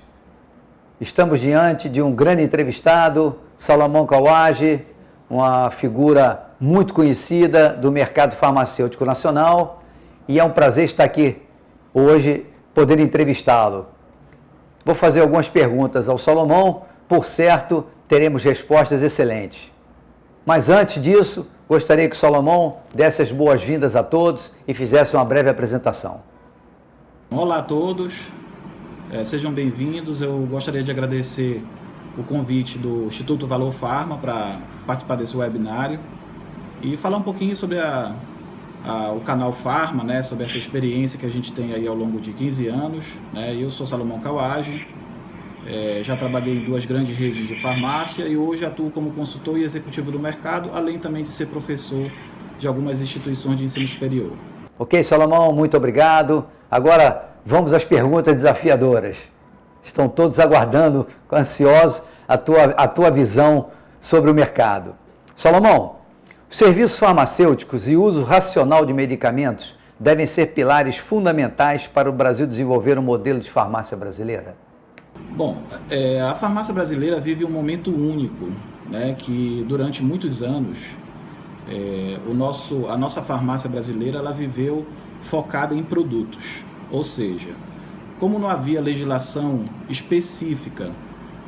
estamos diante de um grande entrevistado, Salomão Khawaja, uma figura muito conhecida do mercado farmacêutico nacional, e é um prazer estar aqui hoje podendo entrevistá-lo. Vou fazer algumas perguntas ao Salomão, por certo teremos respostas excelentes. Mas antes disso, gostaria que o Salomão desse as boas-vindas a todos e fizesse uma breve apresentação. Olá a todos, sejam bem-vindos. Eu gostaria de agradecer o convite do Instituto Valor Farma para participar desse webinário e falar um pouquinho sobre o canal Farma, né, sobre essa experiência que a gente tem aí ao longo de 15 anos. Né? Eu sou Salomão Kawage, já trabalhei em 2 grandes redes de farmácia e hoje atuo como consultor e executivo do mercado, além também de ser professor de algumas instituições de ensino superior. Ok, Salomão, muito obrigado. Agora vamos às perguntas desafiadoras. Estão todos aguardando, ansiosos, a tua visão sobre o mercado. Salomão, os serviços farmacêuticos e uso racional de medicamentos devem ser pilares fundamentais para o Brasil desenvolver um modelo de farmácia brasileira? Bom, a farmácia brasileira vive um momento único, né, que durante muitos anos a nossa farmácia brasileira ela viveu focada em produtos, ou seja, como não havia legislação específica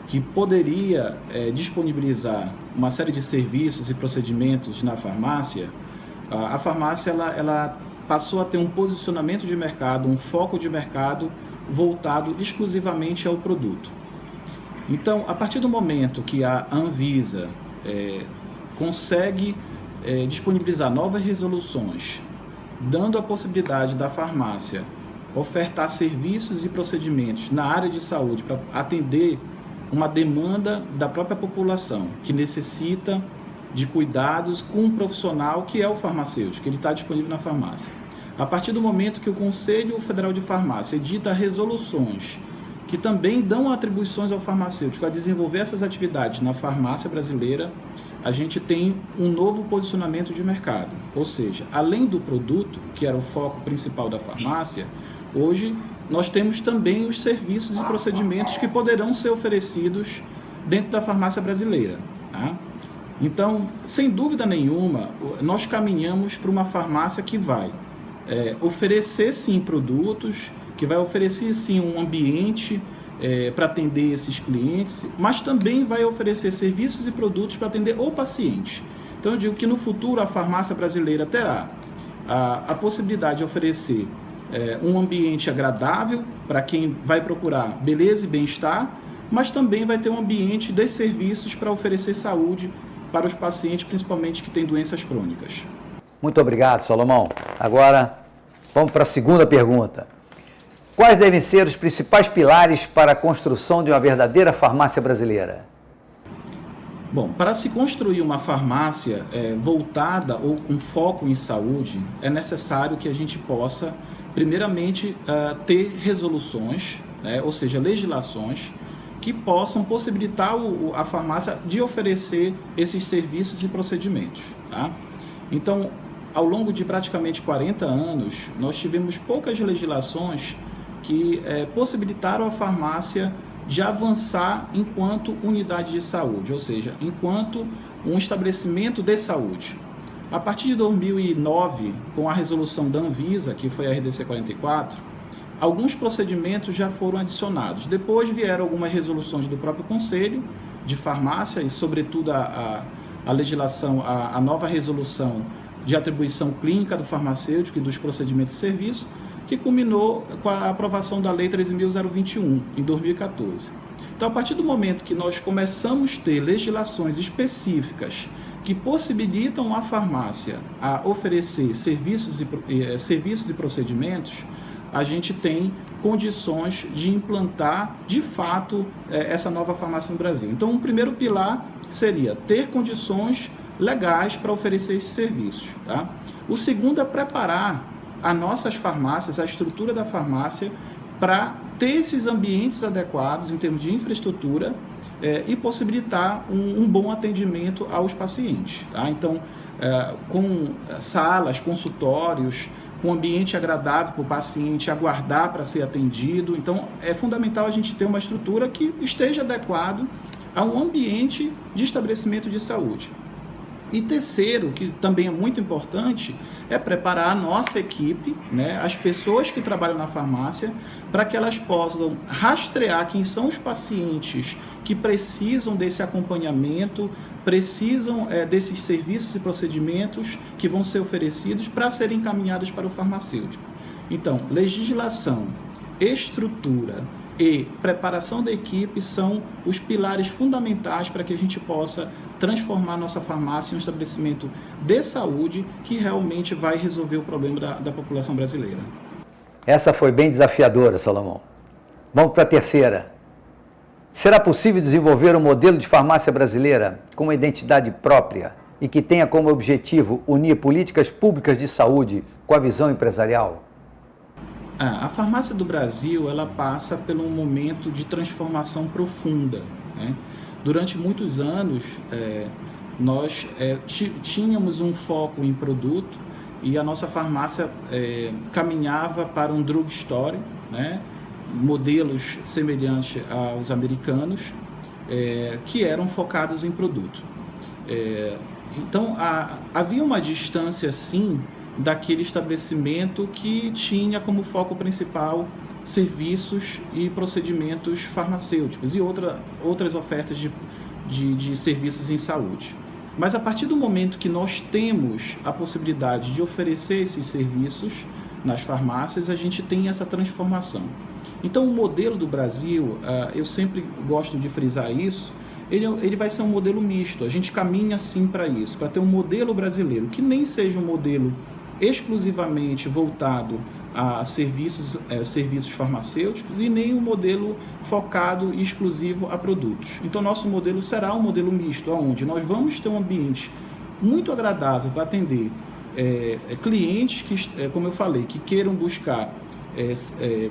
que poderia disponibilizar uma série de serviços e procedimentos na farmácia, a farmácia ela passou a ter um posicionamento de mercado, um foco de mercado voltado exclusivamente ao produto. Então, a partir do momento que a Anvisa consegue disponibilizar novas resoluções, dando a possibilidade da farmácia ofertar serviços e procedimentos na área de saúde para atender uma demanda da própria população que necessita de cuidados com um profissional que é o farmacêutico, que ele está disponível na farmácia. A partir do momento que o Conselho Federal de Farmácia edita resoluções que também dão atribuições ao farmacêutico a desenvolver essas atividades na farmácia brasileira, a gente tem um novo posicionamento de mercado. Ou seja, além do produto, que era o foco principal da farmácia, hoje nós temos também os serviços e procedimentos que poderão ser oferecidos dentro da farmácia brasileira. Tá? Então, sem dúvida nenhuma, nós caminhamos para uma farmácia que vai oferecer sim produtos, que vai oferecer sim um ambiente para atender esses clientes, mas também vai oferecer serviços e produtos para atender o paciente. Então eu digo que no futuro a farmácia brasileira terá a possibilidade de oferecer um ambiente agradável para quem vai procurar beleza e bem-estar, mas também vai ter um ambiente de serviços para oferecer saúde para os pacientes, principalmente que têm doenças crônicas. Muito obrigado, Salomão. Agora, vamos para a segunda pergunta. Quais devem ser os principais pilares para a construção de uma verdadeira farmácia brasileira? Bom, para se construir uma farmácia voltada ou com foco em saúde, é necessário que a gente possa, primeiramente, ter resoluções, ou seja, legislações, que possam possibilitar a farmácia de oferecer esses serviços e procedimentos. Tá? Então, ao longo de praticamente 40 anos, nós tivemos poucas legislações que possibilitaram a farmácia de avançar enquanto unidade de saúde, ou seja, enquanto um estabelecimento de saúde. A partir de 2009, com a resolução da Anvisa, que foi a RDC 44, alguns procedimentos já foram adicionados. Depois vieram algumas resoluções do próprio Conselho de Farmácia e, sobretudo, a legislação, a nova resolução de atribuição clínica do farmacêutico e dos procedimentos de serviço, que culminou com a aprovação da Lei 13.021, em 2014. Então, a partir do momento que nós começamos a ter legislações específicas que possibilitam a farmácia a oferecer serviços e procedimentos, a gente tem condições de implantar, de fato, essa nova farmácia no Brasil. Então, um primeiro pilar seria ter condições legais para oferecer esses serviços. Tá? O segundo é preparar as nossas farmácias, a estrutura da farmácia, para ter esses ambientes adequados em termos de infraestrutura e possibilitar um bom atendimento aos pacientes. Tá? Então, com salas, consultórios, com um ambiente agradável para o paciente aguardar para ser atendido. Então, é fundamental a gente ter uma estrutura que esteja adequado a um ambiente de estabelecimento de saúde. E terceiro, que também é muito importante, é preparar a nossa equipe, né, as pessoas que trabalham na farmácia, para que elas possam rastrear quem são os pacientes que precisam desse acompanhamento, precisam desses serviços e procedimentos que vão ser oferecidos para serem encaminhados para o farmacêutico. Então, legislação estrutura e preparação da equipe são os pilares fundamentais para que a gente possa transformar nossa farmácia em um estabelecimento de saúde que realmente vai resolver o problema da população brasileira. Essa foi bem desafiadora, Salomão. Vamos para a terceira. Será possível desenvolver um modelo de farmácia brasileira com uma identidade própria e que tenha como objetivo unir políticas públicas de saúde com a visão empresarial? A farmácia do Brasil, ela passa por um momento de transformação profunda, né? Durante muitos anos, nós tínhamos um foco em produto e a nossa farmácia caminhava para um drugstore, né? Modelos semelhantes aos americanos, que eram focados em produto. Então, havia uma distância, sim, daquele estabelecimento que tinha como foco principal serviços e procedimentos farmacêuticos e outras ofertas de serviços em saúde. Mas a partir do momento que nós temos a possibilidade de oferecer esses serviços nas farmácias, a gente tem essa transformação. Então, o modelo do Brasil, eu sempre gosto de frisar isso, ele vai ser um modelo misto. A gente caminha sim para isso, para ter um modelo brasileiro que nem seja um modelo exclusivamente voltado a serviços farmacêuticos e nem um modelo focado e exclusivo a produtos. Então, nosso modelo será um modelo misto, onde nós vamos ter um ambiente muito agradável para atender clientes que, como eu falei, que queiram buscar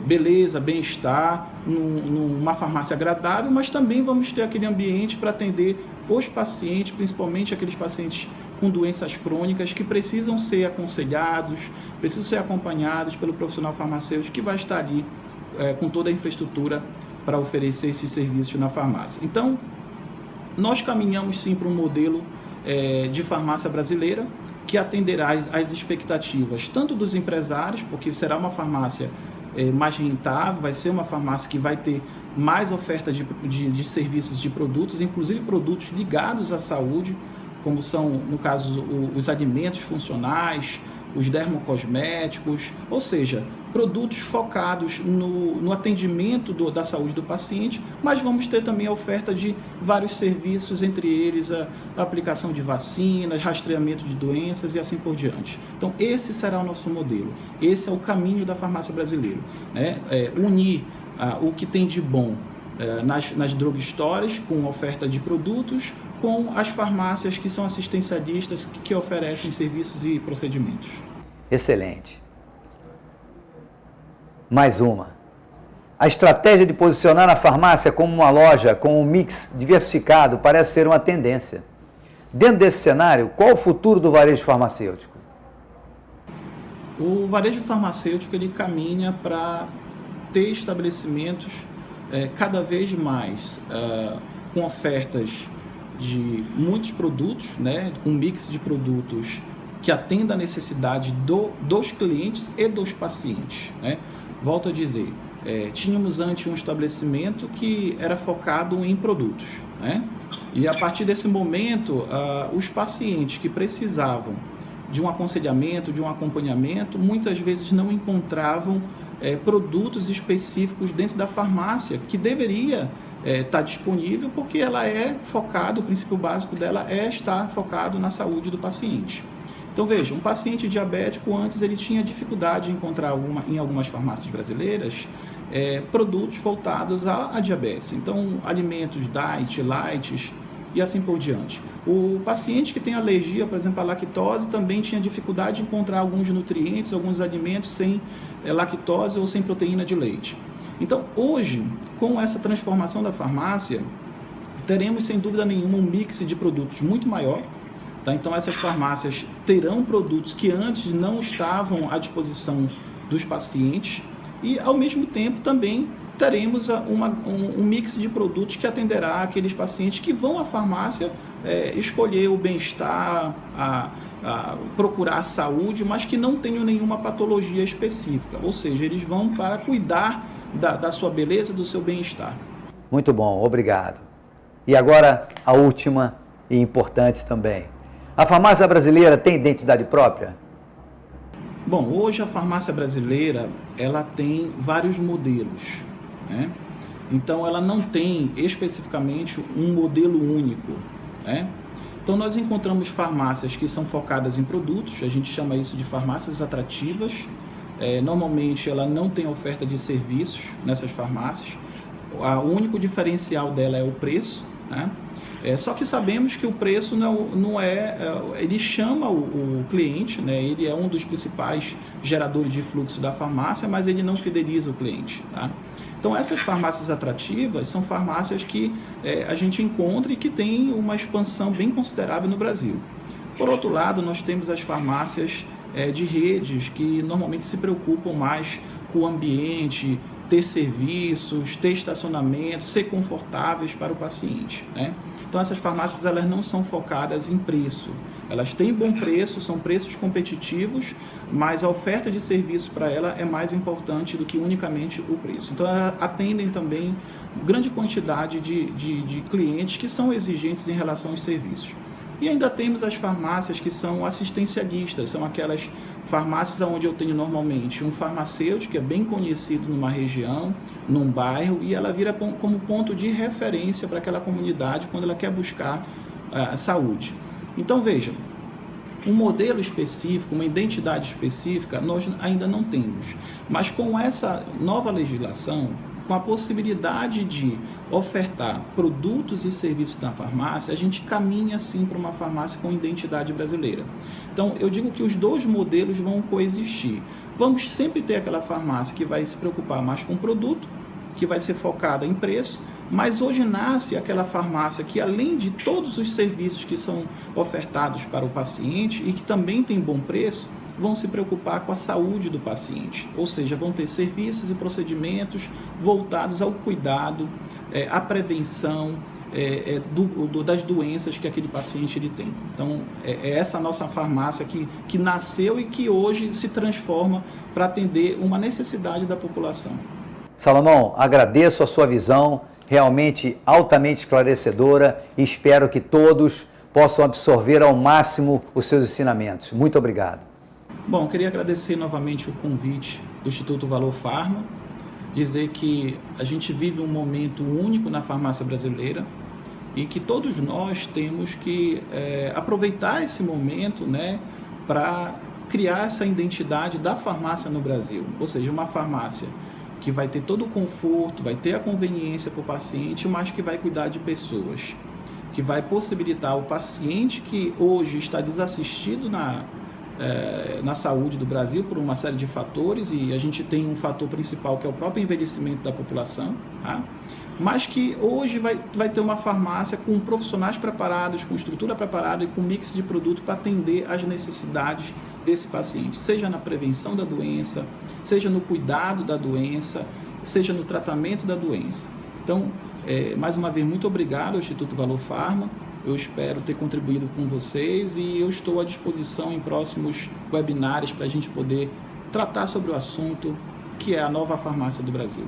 beleza, bem-estar, numa farmácia agradável, mas também vamos ter aquele ambiente para atender os pacientes, principalmente aqueles pacientes com doenças crônicas que precisam ser aconselhados, precisam ser acompanhados pelo profissional farmacêutico que vai estar ali com toda a infraestrutura para oferecer esses serviços na farmácia. Então, nós caminhamos sim para um modelo de farmácia brasileira que atenderá às expectativas tanto dos empresários, porque será uma farmácia mais rentável, vai ser uma farmácia que vai ter mais oferta de serviços de produtos, inclusive produtos ligados à saúde, como são, no caso, os alimentos funcionais, os dermocosméticos, ou seja, produtos focados no atendimento da saúde do paciente, mas vamos ter também a oferta de vários serviços, entre eles a aplicação de vacinas, rastreamento de doenças e assim por diante. Então, esse será o nosso modelo, esse é o caminho da farmácia brasileira, né? Unir o que tem de bom nas drugstores com oferta de produtos, com as farmácias que são assistencialistas que oferecem serviços e procedimentos. Excelente. Mais uma. A estratégia de posicionar a farmácia como uma loja com um mix diversificado parece ser uma tendência. Dentro desse cenário, qual o futuro do varejo farmacêutico? O varejo farmacêutico ele caminha para ter estabelecimentos cada vez mais com ofertas de muitos produtos, né, com um mix de produtos que atenda a necessidade dos clientes e dos pacientes, né? Volto a dizer, tínhamos antes um estabelecimento que era focado em produtos, né? E a partir desse momento, os pacientes que precisavam de um aconselhamento, de um acompanhamento, muitas vezes não encontravam produtos específicos dentro da farmácia que deveria estar disponível, porque ela o princípio básico dela é estar focado na saúde do paciente. Então veja, um paciente diabético antes ele tinha dificuldade de encontrar em algumas farmácias brasileiras produtos voltados à diabetes. Então alimentos diet, lights e assim por diante. O paciente que tem alergia, por exemplo, à lactose, também tinha dificuldade de encontrar alguns nutrientes, alguns alimentos sem lactose ou sem proteína de leite. Então, hoje, com essa transformação da farmácia, teremos, sem dúvida nenhuma, um mix de produtos muito maior. Tá? Então, essas farmácias terão produtos que antes não estavam à disposição dos pacientes e, ao mesmo tempo, também teremos um mix de produtos que atenderá aqueles pacientes que vão à farmácia escolher o bem-estar, procurar a saúde, mas que não tenham nenhuma patologia específica. Ou seja, eles vão para cuidar da sua beleza, do seu bem-estar. Muito bom, obrigado. E agora a última e importante também. A farmácia brasileira tem identidade própria? Bom, hoje a farmácia brasileira, ela tem vários modelos, né? Então ela não tem especificamente um modelo único, né? Então nós encontramos farmácias que são focadas em produtos, a gente chama isso de farmácias atrativas. Normalmente ela não tem oferta de serviços nessas farmácias, o único diferencial dela é o preço, né? Só que sabemos que o preço ele chama o cliente, né? Ele é um dos principais geradores de fluxo da farmácia, mas ele não fideliza o cliente, tá? Então essas farmácias atrativas são farmácias que a gente encontra e que tem uma expansão bem considerável no Brasil. Por outro lado, nós temos as farmácias de redes que normalmente se preocupam mais com o ambiente, ter serviços, ter estacionamento, ser confortáveis para o paciente, né? Então essas farmácias elas não são focadas em preço, elas têm bom preço, são preços competitivos, mas a oferta de serviço para ela é mais importante do que unicamente o preço. Então elas atendem também grande quantidade de clientes que são exigentes em relação aos serviços. E ainda temos as farmácias que são assistencialistas, são aquelas farmácias onde eu tenho normalmente um farmacêutico que é bem conhecido numa região, num bairro, e ela vira como ponto de referência para aquela comunidade quando ela quer buscar saúde. Então veja, um modelo específico, uma identidade específica, nós ainda não temos. Mas com essa nova legislação, com a possibilidade de ofertar produtos e serviços na farmácia, a gente caminha sim para uma farmácia com identidade brasileira. Então, eu digo que os dois modelos vão coexistir. Vamos sempre ter aquela farmácia que vai se preocupar mais com o produto, que vai ser focada em preço, mas hoje nasce aquela farmácia que, além de todos os serviços que são ofertados para o paciente e que também tem bom preço, vão se preocupar com a saúde do paciente, ou seja, vão ter serviços e procedimentos voltados ao cuidado, à prevenção das doenças que aquele paciente ele tem. Então, é essa nossa farmácia que nasceu e que hoje se transforma para atender uma necessidade da população. Salomão, agradeço a sua visão, realmente altamente esclarecedora, e espero que todos possam absorver ao máximo os seus ensinamentos. Muito obrigado. Bom, queria agradecer novamente o convite do Instituto Valor Farma, dizer que a gente vive um momento único na farmácia brasileira e que todos nós temos que aproveitar esse momento, né, para criar essa identidade da farmácia no Brasil, ou seja, uma farmácia que vai ter todo o conforto, vai ter a conveniência para o paciente, mas que vai cuidar de pessoas, que vai possibilitar o paciente que hoje está desassistido na saúde do Brasil por uma série de fatores, e a gente tem um fator principal que é o próprio envelhecimento da população, tá? Mas que hoje vai ter uma farmácia com profissionais preparados, com estrutura preparada e com mix de produto para atender às necessidades desse paciente, seja na prevenção da doença, seja no cuidado da doença, seja no tratamento da doença. Então, mais uma vez, muito obrigado ao Instituto Valor Farma. Eu espero ter contribuído com vocês e eu estou à disposição em próximos webinários para a gente poder tratar sobre o assunto que é a nova farmácia do Brasil.